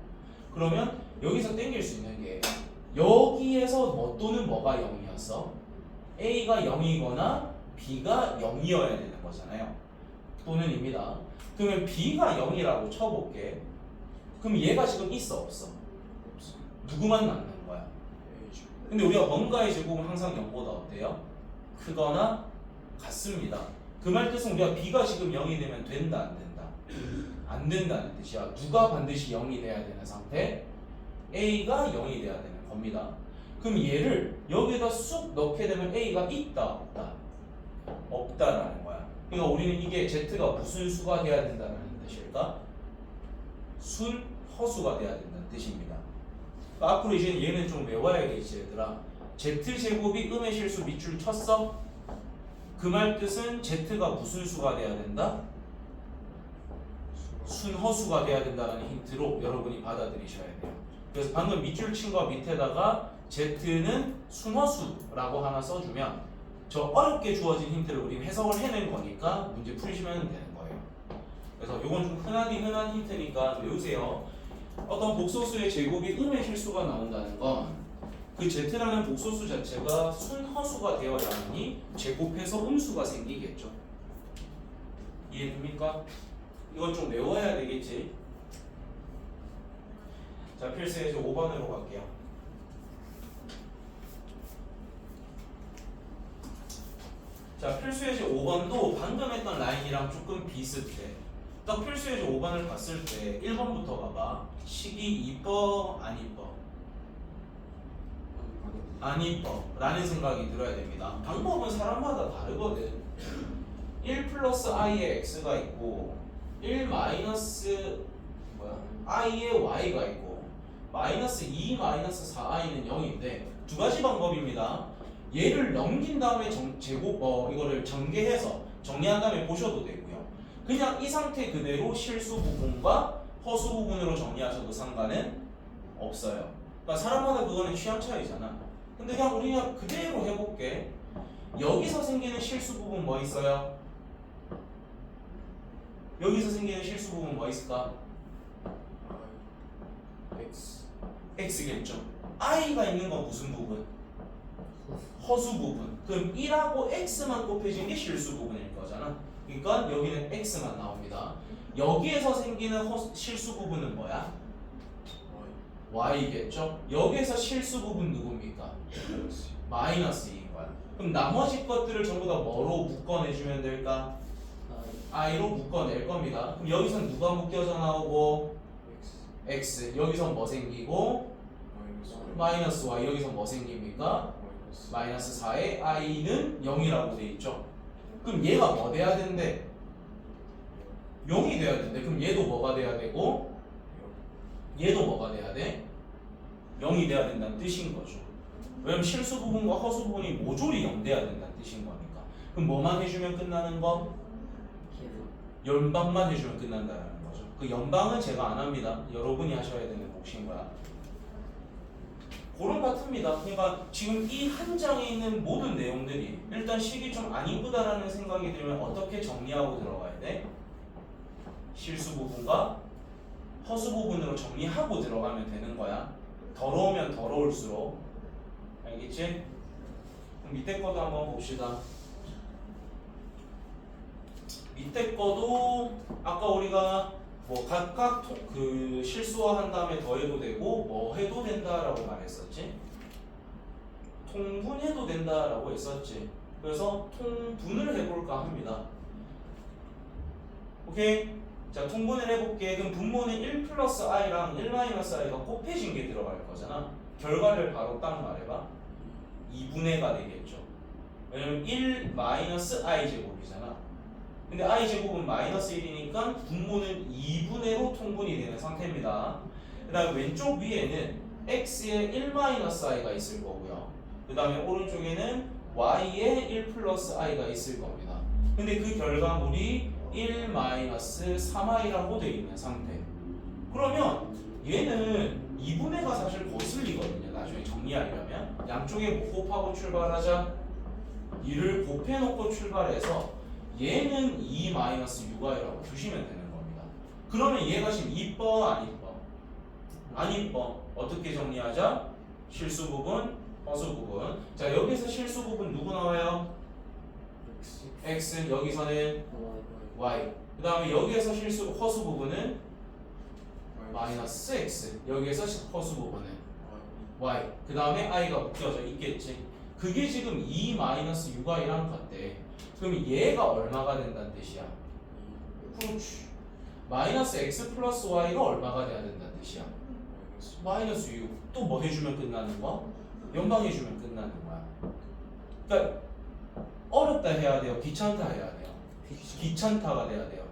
그러면 여기서 땡길 수 있는 게 여기에서 뭐 또는 뭐가 0이었어? a가 0이거나 b가 0이어야 되는 거잖아요. 또는입니다. 그러면 b가 0이라고 쳐볼게. 그럼 얘가 지금 있어 없어? 누구만 남는 거야? 근데 우리가 뭔가의 제곱은 항상 0보다 어때요? 크거나 같습니다. 그 말 뜻은 우리가 b가 지금 0이 되면 된다 안 된다? 안 된다는 뜻이야. 누가 반드시 0이 돼야 되는 상태? a가 0이 돼야 되는 겁니다. 그럼 얘를 여기다 쑥 넣게 되면 a가 있다 없다? 없다라는 거야. 그러니까 우리는 이게 z가 무슨 수가 돼야 된다는 뜻일까? 순허수가 돼야 된다는 뜻입니다. 그러니까 앞으로 이제 얘는 좀 외워야겠지 얘들아. z제곱이 음의 실수 밑줄 쳤어? 그 말 뜻은 z가 무슨 수가 돼야 된다? 순허수가 돼야 된다는 힌트로 여러분이 받아들이셔야 돼요. 그래서 방금 밑줄 친 거 밑에다가 z는 순허수라고 하나 써주면 저 어렵게 주어진 힌트를 우리 해석을 해낸 거니까 문제 풀시면 되는 거예요. 그래서 이건 좀 흔한 힌트니까 외우세요. 어떤 복소수의 제곱이 음의 실수가 나온다는 건 그 z라는 복소수 자체가 순허수가 되어야 하니 제곱해서 음수가 생기겠죠. 이해됩니까? 이건 좀 외워야 되겠지. 자, 필수의 5번으로 갈게요. 자, 필수의 5번도 방금 했던 라인이랑 조금 비슷해. 딱 필수의 5번을 봤을 때 1번부터 봐봐. 식이 이뻐 안 이뻐? 안 이뻐 라는 생각이 들어야 됩니다. 방법은 사람마다 다르거든요. 이거거든. 1 플러스 i의 x가 있고 1 마이너스 i의 y가 있고 마이너스 2 마이너스 4i는 0인데 두 가지 방법입니다. 얘를 넘긴 다음에 제곱 이거를 전개해서 정리한 다음에 보셔도 되고요. 그냥 이 상태 그대로 실수 부분과 허수 부분으로 정리하셔도 상관은 없어요. 그러니까 사람마다 그거는 취향 차이잖아. 근데 그냥 우리 그냥 그대로 해볼게. 여기서 생기는 실수 부분 뭐 있어요? 여기서 생기는 실수 부분 뭐 있을까? X x겠죠. i가 있는 건 무슨 부분? 허수 부분. 그럼 1하고 x만 곱해진 게 실수 부분일 거잖아. 그러니까 여기는 x만 나옵니다. 여기에서 생기는 실수 부분은 뭐야? y겠죠. 여기에서 실수 부분 누굽니까? 마이너스 2인 거야. 그럼 나머지 것들을 전부 다 뭐로 묶어내주면 될까? i로 묶어낼 겁니다. 그럼 여기선 누가 묶여져 나오고? x. 여기선 뭐 생기고? 마이너스 y. 여기서 뭐 생깁니까? 마이너스 4의 i는 0이라고 돼 있죠. 그럼 얘가 뭐 돼야 된대? 0이 돼야 된대. 그럼 얘도 뭐가 돼야 되고? 얘도 뭐가 돼야 돼? 0이 돼야 된다는 뜻인 거죠. 왜냐면 실수 부분과 허수 부분이 모조리 0 돼야 된다는 뜻인 거니까. 그럼 뭐만 해주면 끝나는 거? 연방만 해주면 끝난다는 거죠. 그 연방은 제가 안 합니다. 여러분이 하셔야 되는 몫인 거야. 그런 같습니다. 그러니까 지금 이 한 장에 있는 모든 내용들이 일단 식이 좀 안 이쁘다라는 생각이 들면 어떻게 정리하고 들어가야 돼? 실수 부분과 허수 부분으로 정리하고 들어가면 되는 거야. 더러우면 더러울수록. 알겠지? 그럼 밑에 거도 한번 봅시다. 밑에 거도 아까 우리가 뭐 각각 그 실수화한 다음에 더해도 되고 뭐 해도 된다라고 말했었지. 통분해도 된다라고 했었지. 그래서 통분을 해볼까 합니다. 오케이? 자, 통분을 해볼게. 그럼 분모는 1 플러스 i랑 1 마이너스 i가 곱해진 게 들어갈 거잖아. 결과를 바로 딱 말해봐. 2분의가 되겠죠. 왜냐면 1 마이너스 i 제곱이잖아. 근데 i 제곱은 마이너스 1이니까 분모는 2분의로 통분이 되는 상태입니다. 그 다음에 왼쪽 위에는 x에 1 마이너스 i가 있을 거고요. 그 다음에 오른쪽에는 y에 1 플러스 i가 있을 겁니다. 근데 그 결과물이 1 마이너스 3i라고 되어 있는 상태. 그러면 얘는 2분의가 사실 거슬리거든요. 나중에 정리하려면 양쪽에 뭐 곱하고 출발하자. 2를 곱해놓고 출발해서 얘는 2 마이너스 6i라고 두시면 되는 겁니다. 그러면 얘가 지금 이뻐 안 이뻐? 안 이뻐. 어떻게 정리하자? 실수 부분, 허수 부분. 자, 여기서 실수 부분 누구 나와요? x. 여기서는 y. 그 다음에 여기에서 허수 부분은 마이너스 x. 여기에서 허수 부분은 y. 그 다음에 i가 묶여져 있겠지. 그게 지금 2 마이너스 6i랑 같대. 그럼 얘가 얼마가 된다는 뜻이야? 그렇지. 마이너스 x 플러스 y가 얼마가 돼야 된다는 뜻이야? 마이너스 6. 또 뭐 해주면 끝나는 거야? 연방해주면 끝나는 거야. 그러니까 어렵다 해야 돼요? 귀찮다 해야 돼요? 귀찮다가 돼야 돼요.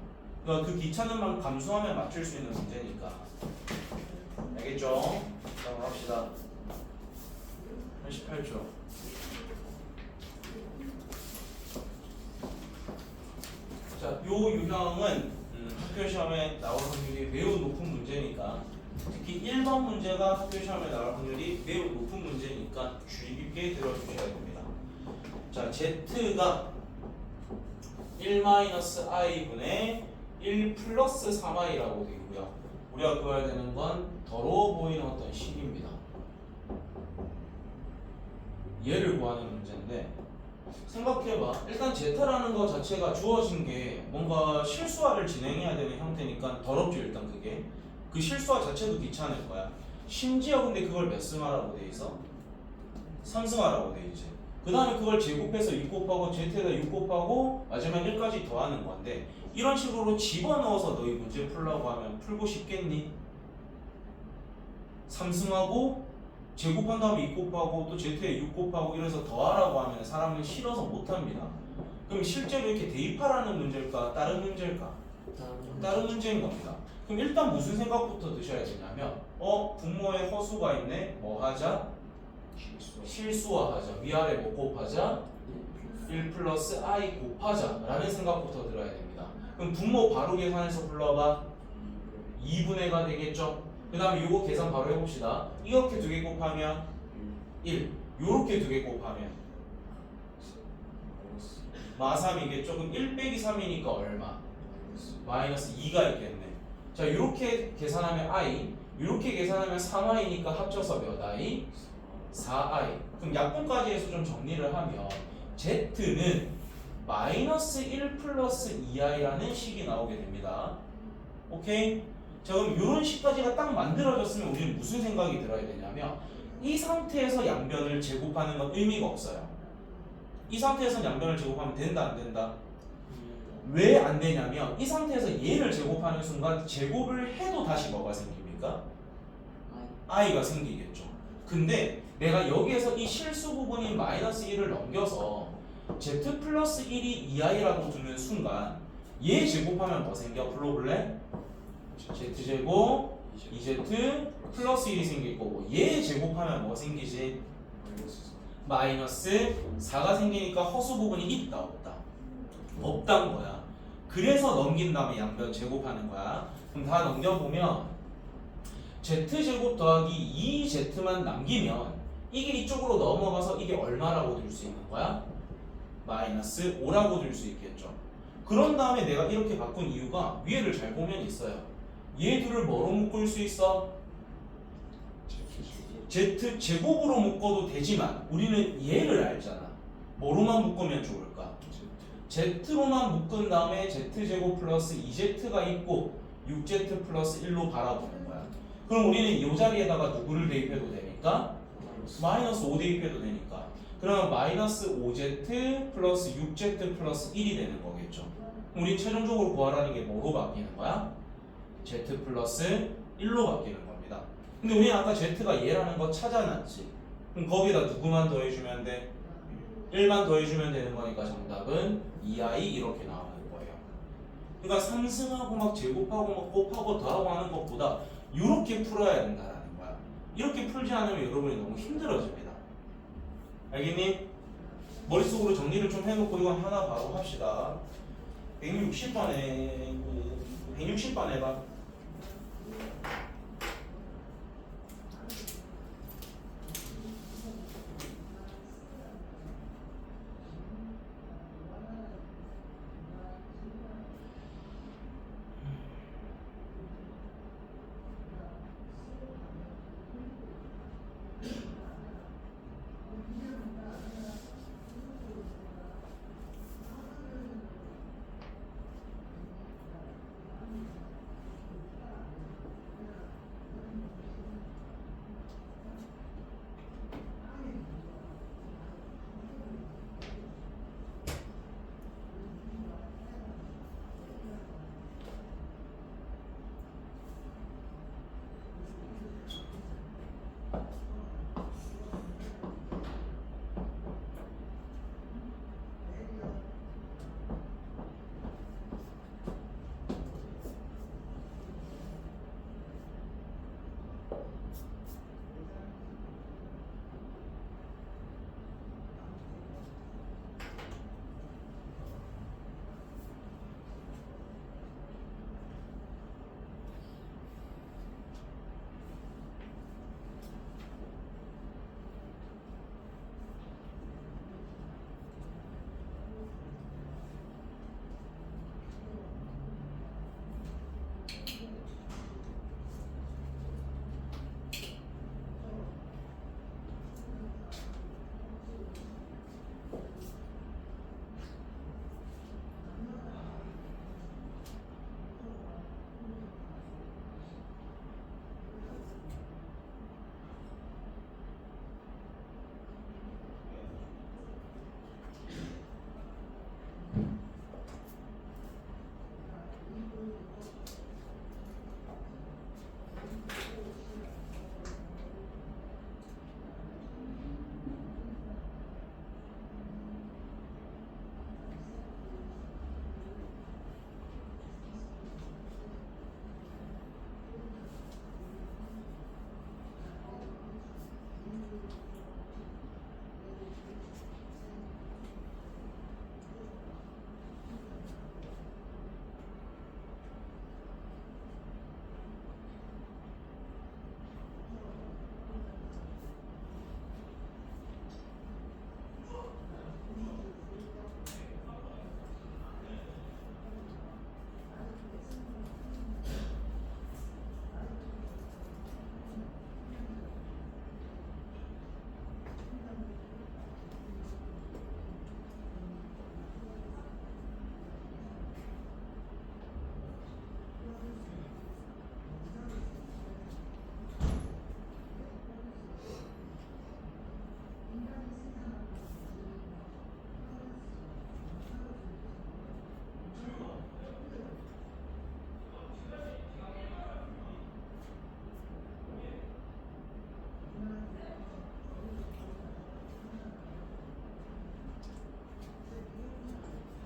그러니까 그 귀찮은 만 감수하면 맞출 수 있는 문제니까. 알겠죠? 자, 갑시다. 88초. 자, 요 유형은 학교 시험에 나올 확률이 매우 높은 문제니까, 특히 1번 문제가 학교 시험에 나올 확률이 매우 높은 문제니까 주의 깊게 들어주셔야 됩니다. 자, z가 1-i분의 1 플러스 3i라고 되고요. 우리가 구해야 되는 건 더러워 보이는 어떤 식입니다. 얘를 구하는 문제인데, 생각해봐. 일단 제타라는 거 자체가 주어진 게 뭔가 실수화를 진행해야 되는 형태니까 더럽죠. 일단 그게 그 실수화 자체도 귀찮을 거야. 심지어 근데 그걸 몇 승하라고 돼 있어? 3승하라고 돼 있지. 그 다음에 그걸 제곱해서 6 곱하고 z에다 6 곱하고 마지막 1까지 더하는 건데, 이런 식으로 집어넣어서 너희 문제 풀라고 하면 풀고 싶겠니? 3승하고 제곱한 다음에 2 곱하고 또 z에 6 곱하고 이래서 더하라고 하면 사람은 싫어서 못합니다. 그럼 실제로 이렇게 대입하라는 문제일까? 다른 문제일까? 다른 문제인 겁니다. 그럼 일단 무슨 생각부터 드셔야 되냐면 분모에 허수가 있네. 뭐 하자? 실수화하자. 위아래 뭐 곱하자? 1 플러스 i 곱하자 라는 생각부터 들어야 됩니다. 그럼 분모 바로 계산해서 불러봐. 2분의가 되겠죠? 그 다음에 요거 계산 바로 해봅시다. 이렇게 두 개 곱하면 1, 요렇게 두 개 곱하면 마3이겠죠? 그럼 1 빼기 3이니까 얼마? 마이너스 2가 있겠네. 자, 요렇게 계산하면 i, 요렇게 계산하면 3i니까 합쳐서 몇 i? 4i. 그럼 약분까지 해서 좀 정리를 하면 z는 마이너스 1 플러스 2i라는 식이 나오게 됩니다. 오케이? 자, 그럼 이런 식까지가 딱 만들어졌으면 우리는 무슨 생각이 들어야 되냐면 이 상태에서 양변을 제곱하는 건 의미가 없어요. 이 상태에서 양변을 제곱하면 된다 안 된다? 왜 안 되냐면 이 상태에서 얘를 제곱하는 순간 제곱을 해도 다시 뭐가 생깁니까? i가 생기겠죠. 근데 내가 여기에서 이 실수 부분인 마이너스 1을 넘겨서 z 플러스 1이 2i라고 두는 순간 얘 제곱하면 뭐 생겨? 불러볼래? z제곱 2z 플러스 1이 생길 거고 얘 제곱하면 뭐 생기지? 마이너스 4가 생기니까 허수 부분이 있다 없다? 없단 거야. 그래서 넘긴 다음에 양변 제곱하는 거야. 그럼 다 넘겨보면 z제곱 더하기 2z만 남기면 이게 이쪽으로 넘어가서 이게 얼마라고 들 수 있는 거야? 마이너스 5라고 들 수 있겠죠. 그런 다음에 내가 이렇게 바꾼 이유가 위에를 잘 보면 있어요. 얘 둘을 뭐로 묶을 수 있어? z 제곱으로 묶어도 되지만 우리는 얘를 알잖아. 뭐로만 묶으면 좋을까? z로만 묶은 다음에 z제곱 플러스 2z가 있고 6z 플러스 1로 바라보는 거야. 그럼 우리는 이 자리에다가 누구를 대입해도 되니까? 마이너스 5 대입해도 되니까. 그러면 마이너스 5z 플러스 6z 플러스 1이 되는 거겠죠. 그럼 우리 최종적으로 구하라는 게 뭐로 바뀌는 거야? z 플러스 1로 바뀌는 겁니다. 근데 우리는 아까 z가 얘라는 거 찾아놨지. 그럼 거기다 누구만 더해주면 돼? 1만 더해주면 되는 거니까 정답은 2i 이렇게 나오는 거예요. 그러니까 상승하고 막 제곱하고 막 곱하고 더하고 하는 것보다 이렇게 풀어야 된다라는 거야. 이렇게 풀지 않으면 여러분이 너무 힘들어집니다. 알겠니? 머릿속으로 정리를 좀 해놓고 이건 하나 바로 합시다. 160번에 160번 해봐.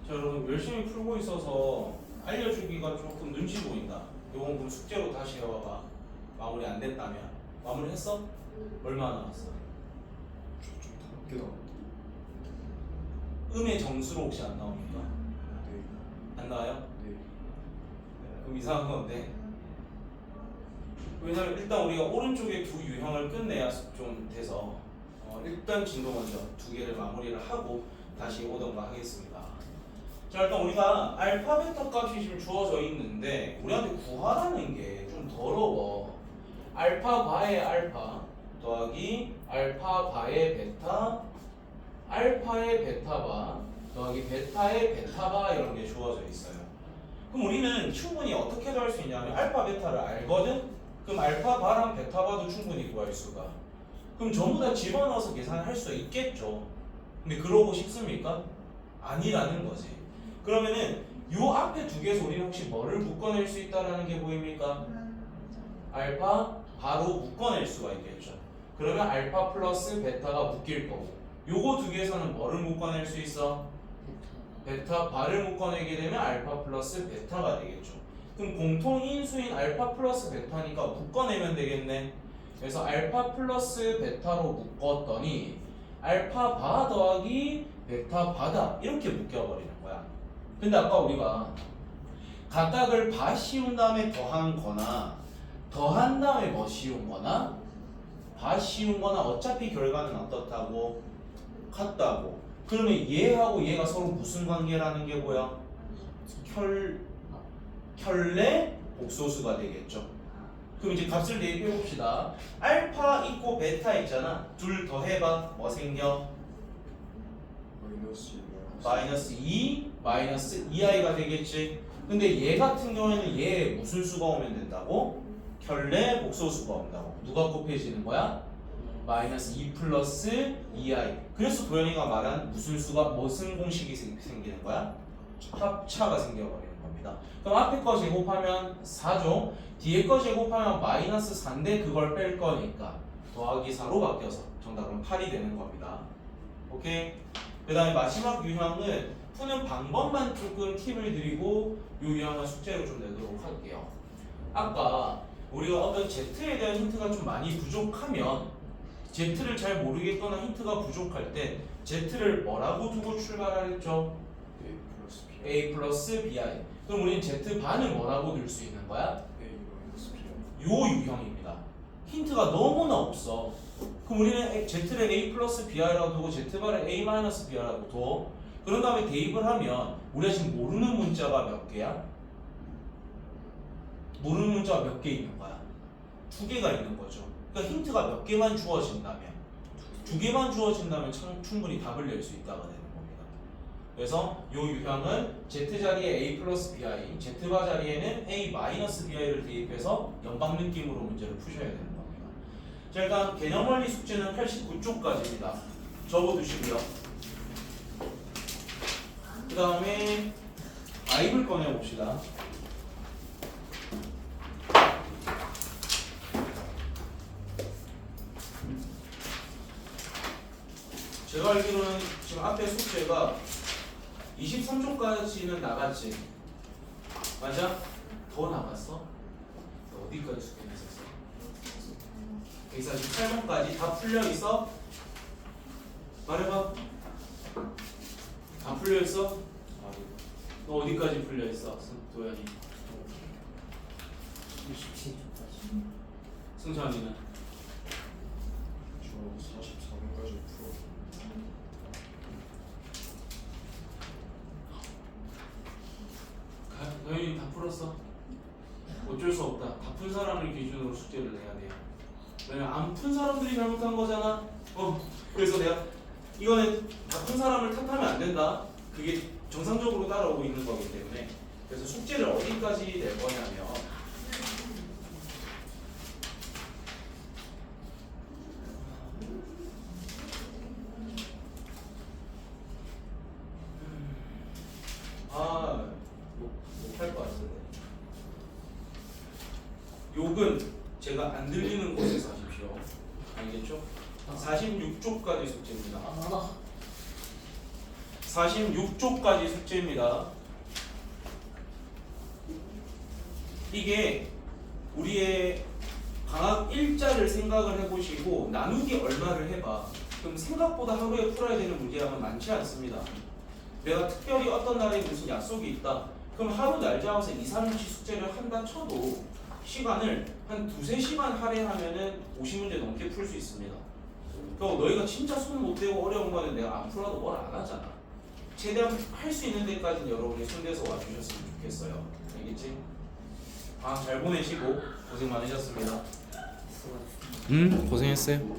자 여러분 열심히 풀고 있어서 알려주기가 조금 눈치 보인다. 요건 그럼 숙제로 다시 해봐봐. 마무리 안 됐다면 마무리 했어? 얼마 남았어? 저좀 다르게 나왔는데. 음의 정수로 혹시 안 나옵니까? 네. 안 나와요? 네. 그럼 이상한 건데. 왜냐면 일단 우리가 오른쪽에 두 유형을 끝내야 좀 돼서 일단 진도 먼저 두 개를 마무리를 하고 다시 오던가 하겠습니다. 자 일단 우리가 알파 베타 값이 지금 주어져 있는데 우리한테 구하라는 게 좀 더러워. 알파 바의 알파 더하기 알파 바의 베타 알파의 베타바 더하기 베타의 베타바 이런 게 주어져 있어요. 그럼 우리는 충분히 어떻게도 할 수 있냐면 알파 베타를 알거든? 그럼 알파 바랑 베타 바도 충분히 구할 수가. 그럼 전부 다 집어넣어서 계산을 할 수 있겠죠. 근데 그러고 싶습니까? 아니라는 거지. 그러면은 요 앞에 두 개에서 우리는 혹시 뭐를 묶어낼 수 있다라는 게 보입니까? 알파 바로 묶어낼 수가 있겠죠. 그러면 알파 플러스 베타가 묶일 거고 요거 두 개에서는 뭐를 묶어낼 수 있어? 베타 바를 묶어내게 되면 알파 플러스 베타가 되겠죠. 그럼 공통 인수인 알파 플러스 베타니까 묶어내면 되겠네. 그래서 알파 플러스 베타로 묶었더니 알파 바 더하기 베타 바다 이렇게 묶여버리는 거야. 근데 아까 우리가 각각을 바 씌운 다음에 더한 거나 더한 다음에 뭐 씌운 거나 바 씌운 거나 어차피 결과는 어떻다고? 같다고. 그러면 얘하고 얘가 서로 무슨 관계라는 게 뭐야? 켤레 복소수가 되겠죠. 그럼 이제 값을 대입해 봅시다. 알파 있고 베타 있잖아. 둘 더해봐. 뭐 생겨? 마이너스 2 마이너스 2i가 되겠지. 근데 얘 같은 경우에는 얘 무슨 수가 오면 된다고? 켤레 복소수가 온다고. 누가 곱해지는 거야? 마이너스 2 플러스 2i. 그래서 도현이가 말한 무슨 수가 무슨 공식이 생기는 거야? 합차가 생겨버리는 겁니다. 그럼 앞에 거 제곱하면 4죠. 뒤에 거 제곱하면 마이너스 4인데 그걸 뺄 거니까 더하기 4로 바뀌어서 정답은 8이 되는 겁니다. 오케이? 그 다음에 마지막 유형은 푸는 방법만 조금 팁을 드리고 이 유형은 숙제로 좀 내도록 할게요. 아까 우리가 어떤 Z에 대한 힌트가 좀 많이 부족하면 Z를 잘 모르겠거나 힌트가 부족할 때 Z를 뭐라고 두고 출발하랬죠? A 플러스 BI. 그럼 우리는 Z 반을 뭐라고 넣을 수 있는 거야? 요 유형입니다. 힌트가 너무나 없어. 그럼 우리는 Z를 A 플러스 BI라고 두고 Z반을 A 마이너스 BI라고 둬. 그런 다음에 대입을 하면 우리가 지금 모르는 문자가 몇 개야? 모르는 문자가 몇 개 있는 거야? 2개가 있는 거죠. 그러니까 힌트가 몇 개만 주어진다면 2개만 주어진다면 충분히 답을 낼 수 있다가 되는 겁니다. 그래서 이 유형은 Z 자리에 A 플러스 BI, Z바 자리에는 A 마이너스 BI를 대입해서 연방 느낌으로 문제를 푸셔야 되는 겁니다. 자, 일단 개념원리 숙제는 89쪽까지입니다. 적어두시고요. 그 다음에 아입을 꺼내봅시다. 제가 알기로는 지금 앞에 숙제가 23쪽까지는 나갔지. 맞아? 더 나갔어? 너 어디까지 숙제 냈었어? 148번까지 다 풀려있어? 말해봐. 다 풀려있어? 너 어디까지 풀려있어? 도현이. 27초까지. 승찬이는? 저 44번까지 풀어. 도현이 다 풀었어? 어쩔 수 없다. 다 푼 사람을 기준으로 숙제를 내야 돼요. 왜냐면 안 푼 사람들이 잘못한 거잖아. 그래서 내가 이거는 다 푼 사람을 탓하면 안 된다. 그게 정상적으로 따라오고 있는 거기 때문에. 그래서 숙제를 어디까지 낼 거냐면 못할 것 같은데. 욕은 제가 안 들리는 곳에서 하십시오. 알겠죠? 46쪽까지 숙제입니다. 46쪽까지 숙제입니다. 이게 우리의 방학 일자를 생각을 해보시고 나누기 얼마를 해봐. 그럼 생각보다 하루에 풀어야 되는 문제량은 많지 않습니다. 내가 특별히 어떤 날에 무슨 약속이 있다. 그럼 하루 날 잡아서 2, 3일치 숙제를 한다 쳐도 시간을 한 2-3시간 할애하면은 50문제 넘게 풀 수 있습니다. 그럼 너희가 진짜 손 못 대고 어려운 거는 내가 안 풀어도 뭘 안 하잖아. 최대한 할 수 있는 데까지는 여러분이 손대서 와주셨으면 좋겠어요. 알겠지? 잘 보내시고 고생 많으셨습니다. 수고하셨습니다. 고생했어요.